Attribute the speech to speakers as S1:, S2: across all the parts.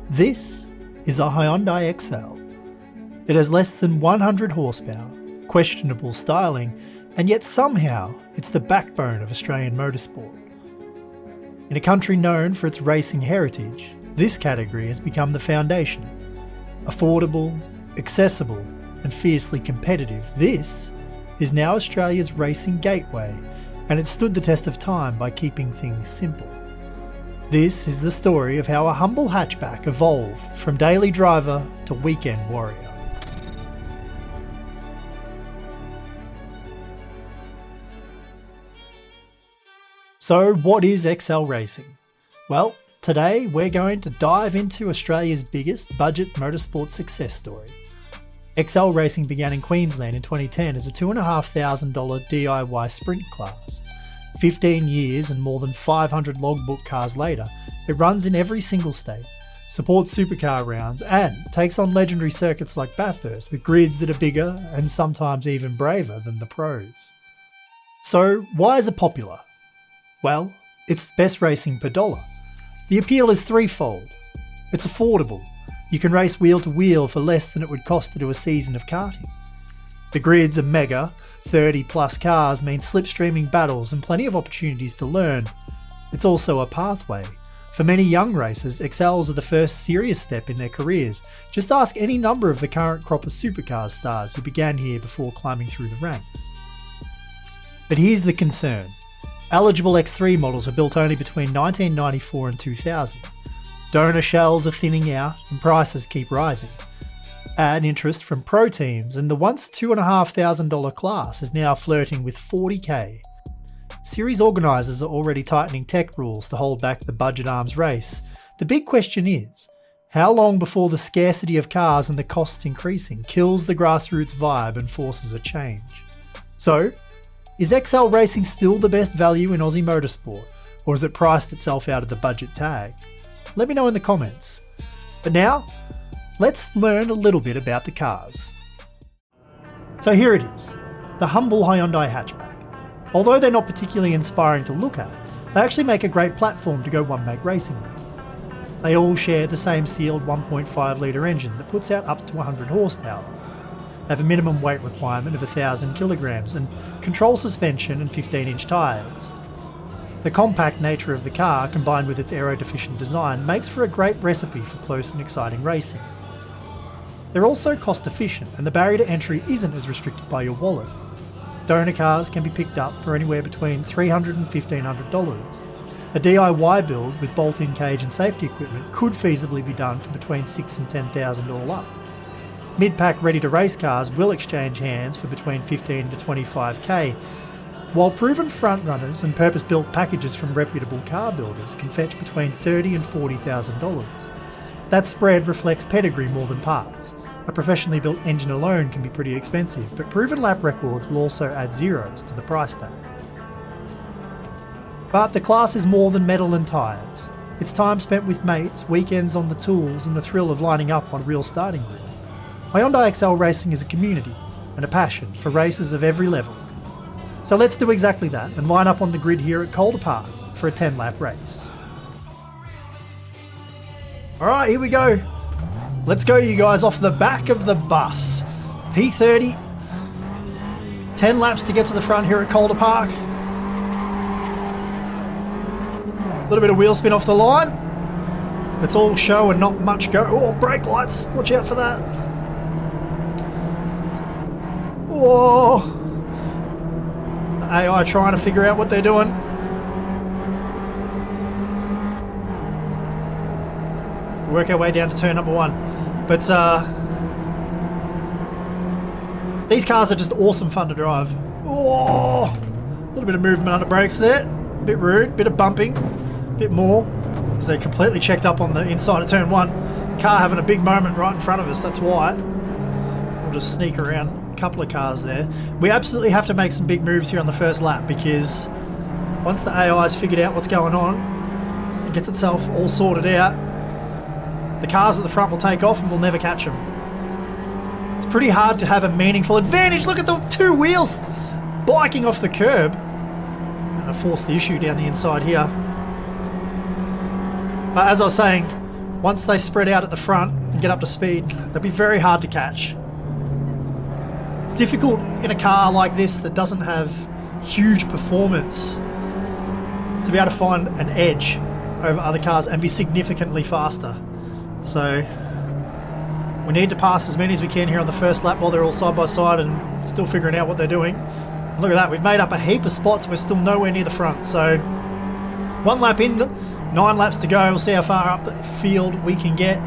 S1: This is a Hyundai Excel. It has less than 100 horsepower, questionable styling, and yet somehow it's the backbone of Australian motorsport. In a country known for its racing heritage, this category has become the foundation. Affordable, accessible, and fiercely competitive, this is now Australia's racing gateway, and it stood the test of time by keeping things simple. This is the story of how a humble hatchback evolved from daily driver to weekend warrior. So what is Excel racing? Well, today we're going to dive into Australia's biggest budget motorsport success story. Excel racing began in Queensland in 2010 as a $2,500 DIY sprint class. 15 years and more than 500 logbook cars later, it runs in every single state, supports supercar rounds, and takes on legendary circuits like Bathurst with grids that are bigger and sometimes even braver than the pros. So why is it popular? Well, it's the best racing per dollar. The appeal is threefold. It's affordable. You can race wheel to wheel for less than it would cost to do a season of karting. The grids are mega, 30 plus cars mean slipstreaming battles and plenty of opportunities to learn. It's also a pathway. For many young racers, Excels are the first serious step in their careers. Just ask any number of the current crop of Supercars stars who began here before climbing through the ranks. But here's the concern. Eligible X3 models were built only between 1994 and 2000. Donor shells are thinning out and prices keep rising. Add interest from pro teams and the once $2,500 class is now flirting with $40,000. Series organisers are already tightening tech rules to hold back the budget arms race. The big question is, how long before the scarcity of cars and the costs increasing kills the grassroots vibe and forces a change? So, is XL racing still the best value in Aussie motorsport, or has it priced itself out of the budget tag? Let me know in the comments. But now, let's learn a little bit about the cars. So here it is, the humble Hyundai hatchback. Although they're not particularly inspiring to look at, they actually make a great platform to go one-make racing with. They all share the same sealed 1.5 litre engine that puts out up to 100 horsepower. They have a minimum weight requirement of 1,000 kilograms and control suspension and 15-inch tyres. The compact nature of the car, combined with its aero-deficient design, makes for a great recipe for close and exciting racing. They're also cost efficient and the barrier to entry isn't as restricted by your wallet. Donor cars can be picked up for anywhere between $300 and $1,500. A DIY build with bolt-in cage and safety equipment could feasibly be done for between $6,000 and $10,000 all up. Mid-pack ready-to-race cars will exchange hands for between $15,000 to $25,000, while proven front-runners and purpose-built packages from reputable car builders can fetch between $30,000 and $40,000. That spread reflects pedigree more than parts. A professionally built engine alone can be pretty expensive, but proven lap records will also add zeros to the price tag. But the class is more than metal and tyres. It's time spent with mates, weekends on the tools, and the thrill of lining up on a real starting grid. Hyundai Excel Racing is a community and a passion for racers of every level. So let's do exactly that and line up on the grid here at Calder Park for a 10-lap race. Alright, here we go. Let's go, you guys, off the back of the bus. P30. 10 laps to get to the front here at Calder Park. A little bit of wheel spin off the line. It's all show and not much go. Oh, brake lights. Watch out for that. Whoa. The AI trying to figure out what they're doing. Work our way down to turn number one. But these cars are just awesome fun to drive. Oh, a little bit of movement under brakes there. A bit rude, bit of bumping, a bit more. Because they're completely checked up on the inside of turn one. Car having a big moment right in front of us, that's why. We'll just sneak around a couple of cars there. We absolutely have to make some big moves here on the first lap because once the AI's figured out what's going on, it gets itself all sorted out, the cars at the front will take off and we'll never catch them. It's pretty hard to have a meaningful advantage. Look at the two wheels biking off the curb. I'm going to force the issue down the inside here. But as I was saying, once they spread out at the front and get up to speed, they'll be very hard to catch. It's difficult in a car like this that doesn't have huge performance to be able to find an edge over other cars and be significantly faster. So we need to pass as many as we can here on the first lap while they're all side by side and still figuring out what they're doing. And look at that, we've made up a heap of spots. We're still nowhere near the front. So 1 lap in, 9 laps to go. We'll see how far up the field we can get.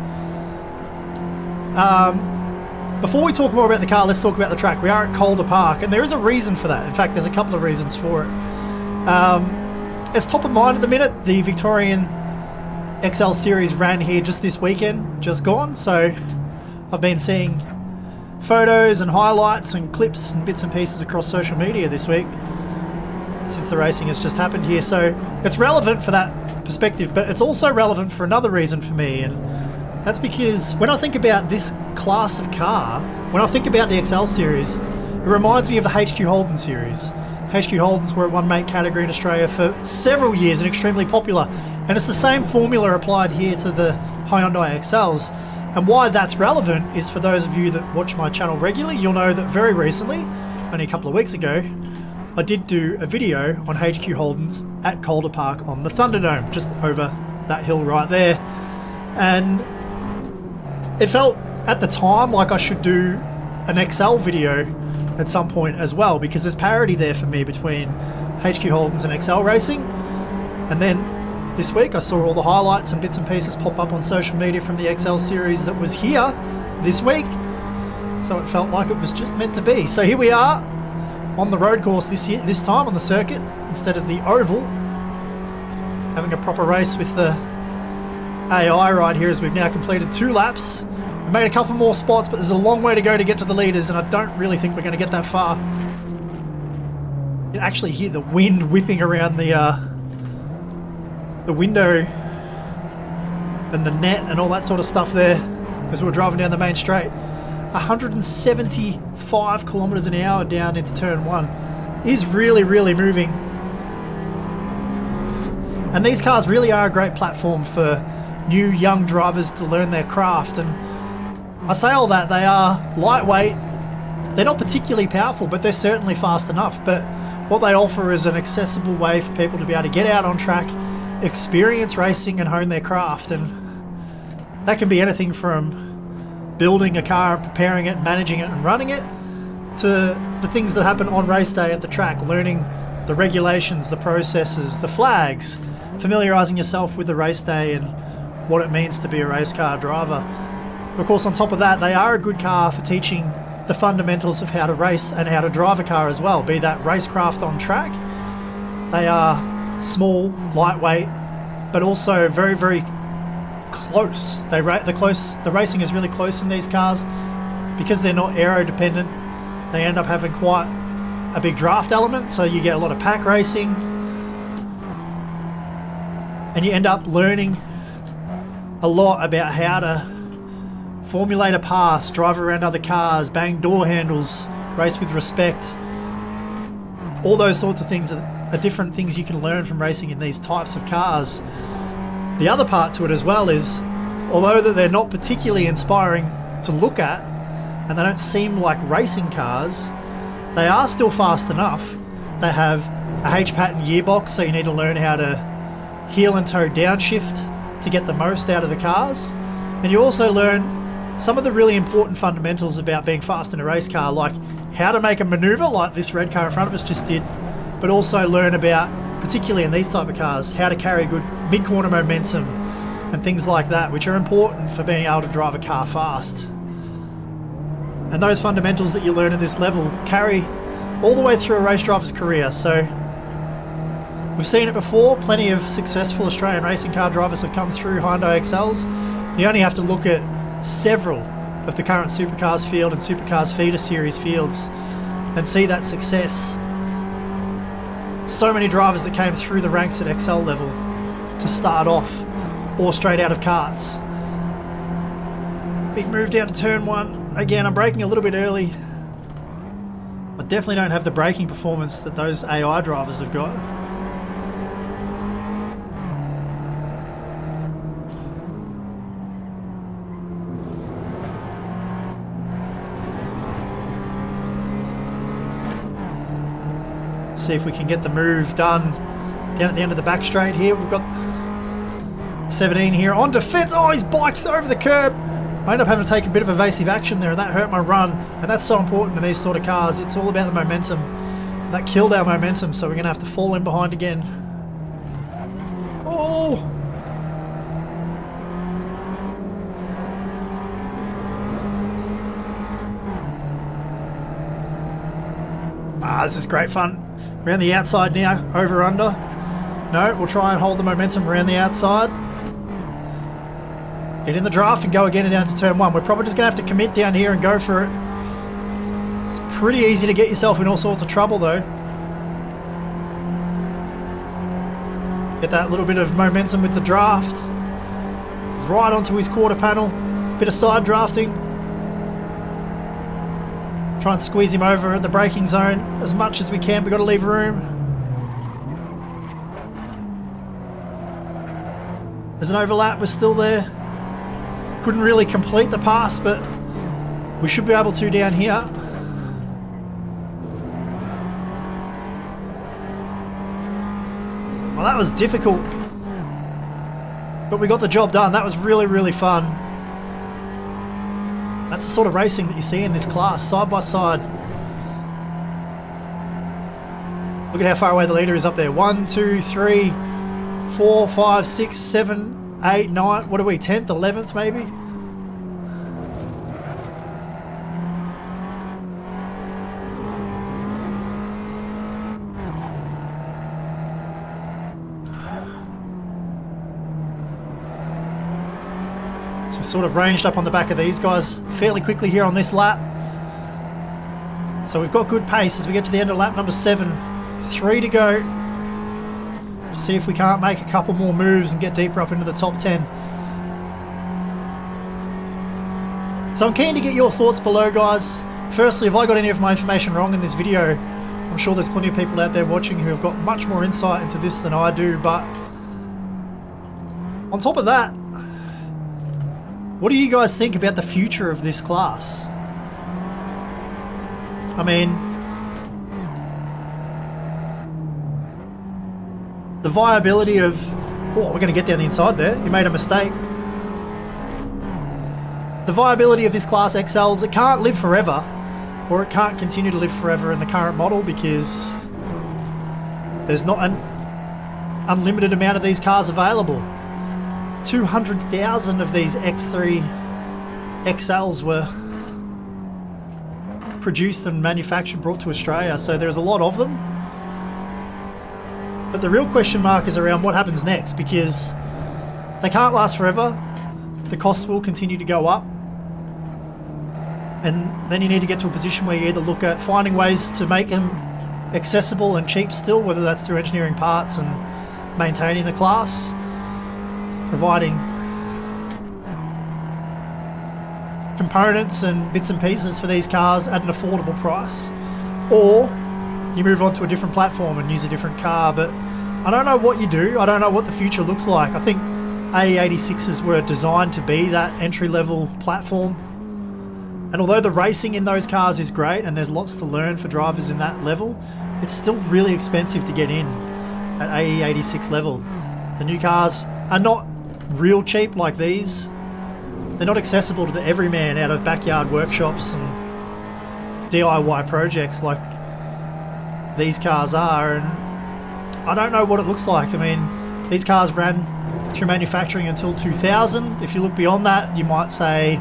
S1: Before we talk more about the car, let's talk about the track. We are at Calder Park, and there is a reason for that. In fact, there's a couple of reasons for it. It's top of mind at the minute. The Victorian XL Series ran here just this weekend, just gone. So I've been seeing photos and highlights and clips and bits and pieces across social media this week since the racing has just happened here. So it's relevant for that perspective, but it's also relevant for another reason for me, and that's because when I think about this class of car, when I think about the XL Series, it reminds me of the HQ Holden series. HQ Holdens were a one-make category in Australia for several years and extremely popular, and it's the same formula applied here to the Hyundai XLs. And why that's relevant is, for those of you that watch my channel regularly, you'll know that very recently, only a couple of weeks ago, I did do a video on HQ Holdens at Calder Park on the Thunderdome, just over that hill right there. And it felt at the time like I should do an XL video at some point as well, because there's parity there for me between HQ Holdens and XL racing. And then this week I saw all the highlights and bits and pieces pop up on social media from the XL Series that was here this week, so it felt like it was just meant to be. So here we are on the road course this time on the circuit instead of the oval, having a proper race with the AI right here as we've now completed 2 laps. We made a couple more spots, but there's a long way to go to get to the leaders, and I don't really think we're going to get that far. You can actually hear the wind whipping around the window and the net and all that sort of stuff there as we're driving down the main straight. 175 kilometers an hour down into turn 1 is really, really moving. And these cars really are a great platform for new young drivers to learn their craft. And I say all that, they are lightweight, they're not particularly powerful, but they're certainly fast enough. But what they offer is an accessible way for people to be able to get out on track, experience racing and hone their craft. And that can be anything from building a car and preparing it, managing it and running it, to the things that happen on race day at the track, learning the regulations, the processes, the flags, familiarising yourself with the race day and what it means to be a race car driver. Of course, on top of that, they are a good car for teaching the fundamentals of how to race and how to drive a car as well, be that racecraft on track. They are small, lightweight, but also very, very close. The racing is really close in these cars because they're not aero dependent. They end up having quite a big draft element, so you get a lot of pack racing, and you end up learning a lot about how to formulate a pass, drive around other cars, bang door handles, race with respect. All those sorts of things are different things you can learn from racing in these types of cars. The other part to it as well is, although that they're not particularly inspiring to look at and they don't seem like racing cars, they are still fast enough. They have a H-pattern gearbox, so you need to learn how to heel and toe downshift to get the most out of the cars. And you also learn some of the really important fundamentals about being fast in a race car, like how to make a maneuver like this red car in front of us just did, but also learn about, particularly in these type of cars, how to carry good mid-corner momentum and things like that, which are important for being able to drive a car fast. And those fundamentals that you learn at this level carry all the way through a race driver's career. So we've seen it before, plenty of successful Australian racing car drivers have come through Hyundai XLs. You only have to look at several of the current Supercars field and Supercars feeder series fields and see that success. So many drivers that came through the ranks at XL level to start off, or straight out of karts. Big move down to turn 1. Again, I'm braking a little bit early. I definitely don't have the braking performance that those AI drivers have got. See if we can get the move done down at the end of the back straight here. We've got 17 here on defense. Oh, he's biked over the curb. I ended up having to take a bit of evasive action there, and that hurt my run. And that's so important in these sort of cars. It's all about the momentum. And that killed our momentum, so we're going to have to fall in behind again. Oh! This is great fun. Around the outside now, over under. No, we'll try and hold the momentum around the outside. Get in the draft and go again and down to turn 1. We're probably just going to have to commit down here and go for it. It's pretty easy to get yourself in all sorts of trouble though. Get that little bit of momentum with the draft. Right onto his quarter panel. Bit of side drafting. Try and squeeze him over at the braking zone as much as we can. We've got to leave room. There's an overlap. We're still there. Couldn't really complete the pass, but we should be able to down here. Well, that was difficult. But we got the job done. That was really, really fun. That's the sort of racing that you see in this class, side by side. Look at how far away the leader is up there. 1, 2, 3, 4, 5, 6, 7, 8, 9. What are we, 10th, 11th maybe? Sort of ranged up on the back of these guys fairly quickly here on this lap. So we've got good pace as we get to the end of lap number 7. 3 to go. To see if we can't make a couple more moves and get deeper up into the top 10. So I'm keen to get your thoughts below, guys. Firstly, if I got any of my information wrong in this video, I'm sure there's plenty of people out there watching who have got much more insight into this than I do, but on top of that, what do you guys think about the future of this class? I mean, the viability of... Oh, we're going to get down the inside there. You made a mistake. The viability of this class XLs, it can't live forever, or it can't continue to live forever in the current model because there's not an unlimited amount of these cars available. 200,000 of these X3 XLs were produced and manufactured, brought to Australia, so there's a lot of them. But the real question mark is around what happens next, because they can't last forever. The costs will continue to go up. And then you need to get to a position where you either look at finding ways to make them accessible and cheap still, whether that's through engineering parts and maintaining the class, providing components and bits and pieces for these cars at an affordable price, or you move on to a different platform and use a different car. But I don't know what you do. I don't know what the future looks like. I think AE86s were designed to be that entry-level platform, and although the racing in those cars is great and there's lots to learn for drivers in that level, it's still really expensive to get in at AE86 level. The new cars are not real cheap like these. They're not accessible to the everyman out of backyard workshops and DIY projects like these cars are, and I don't know what it looks like. I mean, these cars ran through manufacturing until 2000. If you look beyond that, you might say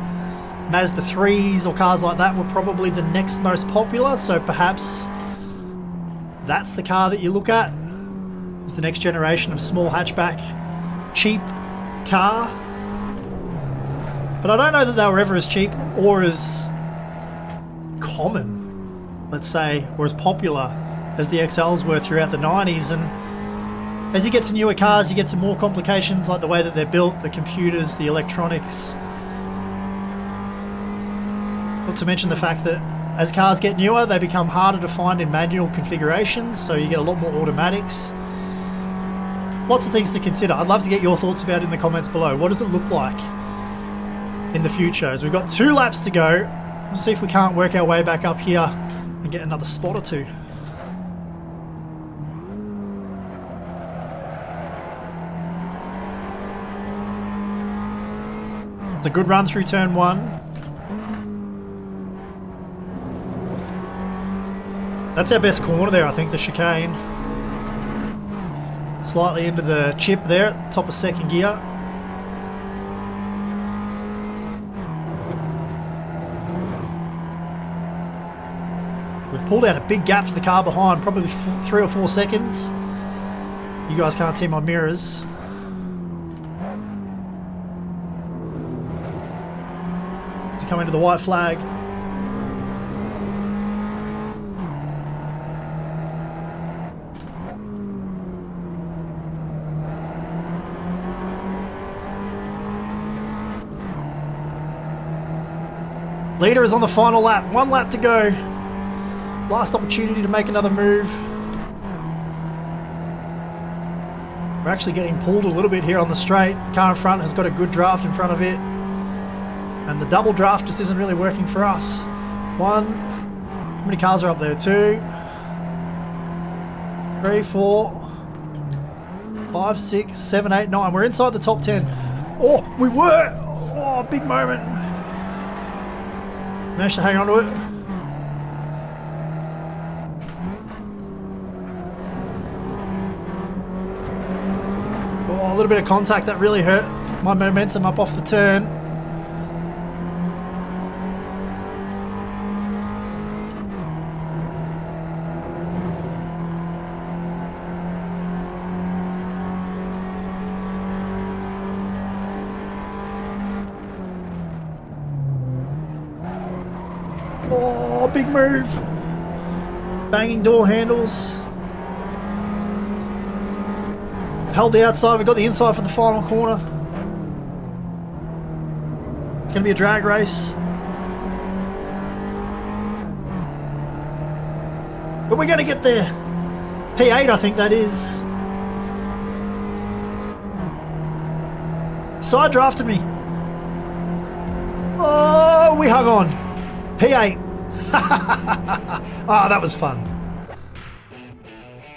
S1: Mazda 3s or cars like that were probably the next most popular, so perhaps that's the car that you look at. It's the next generation of small hatchback, cheap car. But I don't know that they were ever as cheap or as common, let's say, or as popular as the XLs were throughout the 90s. And as you get to newer cars, you get to more complications like the way that they're built, the computers, the electronics. Not to mention the fact that as cars get newer, they become harder to find in manual configurations, so you get a lot more automatics. Lots of things to consider. I'd love to get your thoughts about it in the comments below. What does it look like in the future? As we've got 2 laps to go, we'll see if we can't work our way back up here and get another spot or two. It's a good run through turn 1. That's our best corner there, I think, the chicane. Slightly into the chip there, at the top of second gear. We've pulled out a big gap to the car behind, probably 3 or 4 seconds. You guys can't see my mirrors. To come into the white flag. Leader is on the final lap. 1 lap to go. Last opportunity to make another move. We're actually getting pulled a little bit here on the straight. The car in front has got a good draft in front of it. And the double draft just isn't really working for us. 1. How many cars are up there? 2. 3, 4. 5, 6, 7, 8, 9. We're inside the top 10. Oh, we were! Oh, big moment. Managed to hang on to it. Oh, a little bit of contact that really hurt my momentum up off the turn. Oh, big move. Banging door handles. Held the outside, we got the inside for the final corner. It's going to be a drag race. But we're going to get there. P8, I think that is. Side drafted me. Oh, we hung on. P8. Ah, that was fun.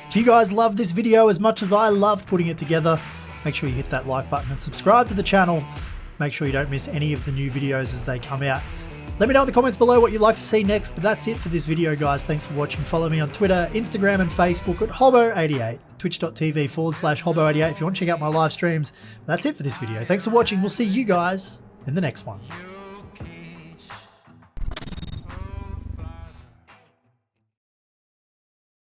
S1: If you guys love this video as much as I love putting it together, make sure you hit that like button and subscribe to the channel. Make sure you don't miss any of the new videos as they come out. Let me know in the comments below what you'd like to see next, but that's it for this video, guys. Thanks for watching. Follow me on Twitter, Instagram and Facebook at Hobbo88, twitch.tv/Hobbo88 if you want to check out my live streams. That's it for this video. Thanks for watching. We'll see you guys in the next one.